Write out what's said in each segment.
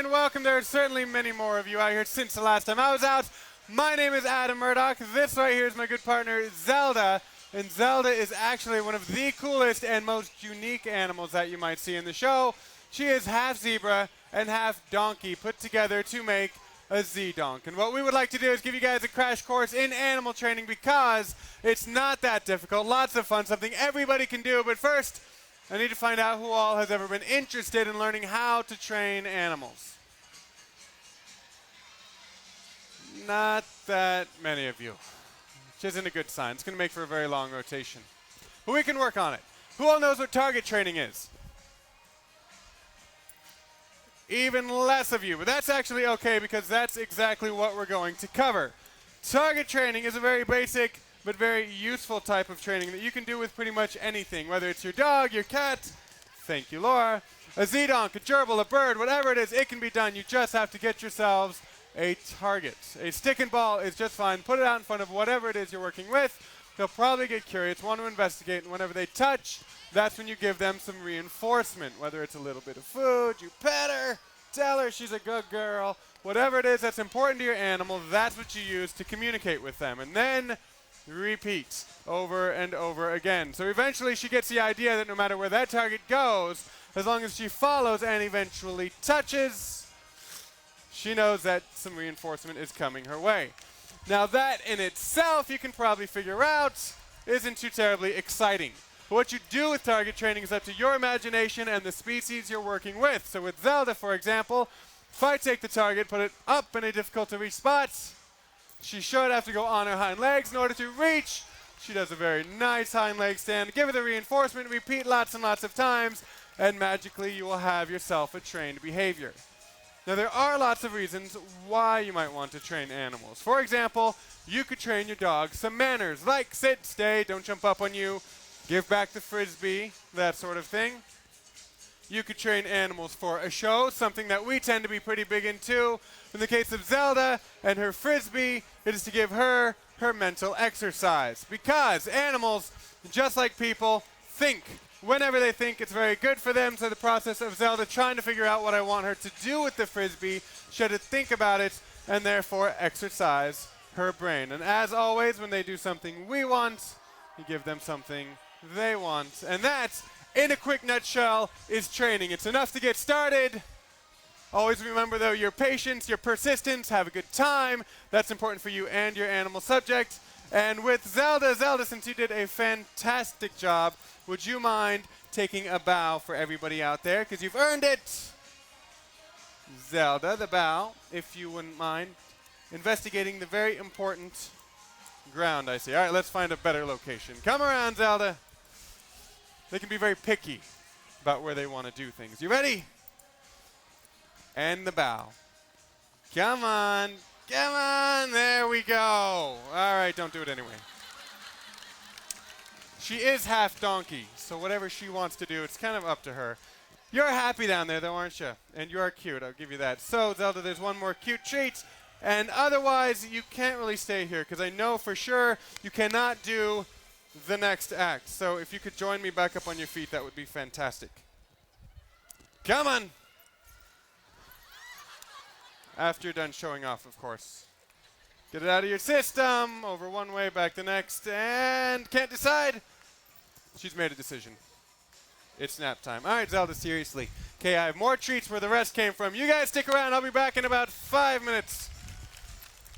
and welcome. There are certainly many more of you out here since the last time I was out. My name is Adam Murdoch. This right here is my good partner, Zelda. And Zelda is actually one of the coolest and most unique animals that you might see in the show. She is half zebra and half donkey put together to make a zedonk. And what we would like to do is give you guys a crash course in animal training because it's not that difficult. Lots of fun, something everybody can do. But first, I need to find out who all has ever been interested in learning how to train animals. Not that many of you, which isn't a good sign. It's going to make for a very long rotation. But we can work on it. Who all knows what target training is? Even less of you, but that's actually okay because that's exactly what we're going to cover. Target training is a very basic but very useful type of training that you can do with pretty much anything, whether it's your dog, your cat, thank you Laura, a zedonk, a gerbil, a bird, whatever it is, it can be done. You just have to get yourselves a target. A stick and ball is just fine. Put it out in front of whatever it is you're working with. They'll probably get curious, want to investigate, and whenever they touch, that's when you give them some reinforcement, whether it's a little bit of food, you pet her, tell her she's a good girl, whatever it is that's important to your animal, that's what you use to communicate with them. And then repeat over and over again. So eventually she gets the idea that no matter where that target goes, as long as she follows and eventually touches, she knows that some reinforcement is coming her way. Now that in itself, you can probably figure out, isn't too terribly exciting. But what you do with target training is up to your imagination and the species you're working with. So with Zelda, for example, if I take the target, put it up in a difficult to reach spot, she should have to go on her hind legs in order to reach. She does a very nice hind leg stand. Give her the reinforcement, repeat lots and lots of times, and magically you will have yourself a trained behavior. Now there are lots of reasons why you might want to train animals. For example, you could train your dog some manners, like sit, stay, don't jump up on you, give back the frisbee, that sort of thing. You could train animals for a show, something that we tend to be pretty big into. In the case of Zelda and her frisbee, it is to give her her mental exercise. Because animals, just like people, think. Whenever they think, it's very good for them. So the process of Zelda trying to figure out what I want her to do with the frisbee, she had to think about it and therefore exercise her brain. And as always, when they do something we want, you give them something they want. And that's, in a quick nutshell, is training. It's enough to get started. Always remember, though, your patience, your persistence, have a good time. That's important for you and your animal subject. And with Zelda, since you did a fantastic job, would you mind taking a bow for everybody out there? Because you've earned it. Zelda, the bow, if you wouldn't mind investigating the very important ground, I see. All right, let's find a better location. Come around, Zelda. They can be very picky about where they want to do things. You ready? And the bow. Come on. Come on. There we go. All right, don't do it anyway. She is half donkey, so whatever she wants to do, it's kind of up to her. You're happy down there, though, aren't you? And you are cute. I'll give you that. So, Zelda, there's one more cute treat. And otherwise, you can't really stay here, because I know for sure you cannot do the next act. So if you could join me back up on your feet, that would be fantastic. Come on. After you're done showing off, of course. Get it out of your system. Over one way, back the next. And can't decide. She's made a decision. It's nap time. All right, Zelda, seriously. Okay, I have more treats where the rest came from. You guys stick around. I'll be back in about 5 minutes.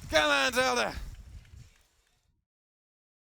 Come on, Zelda.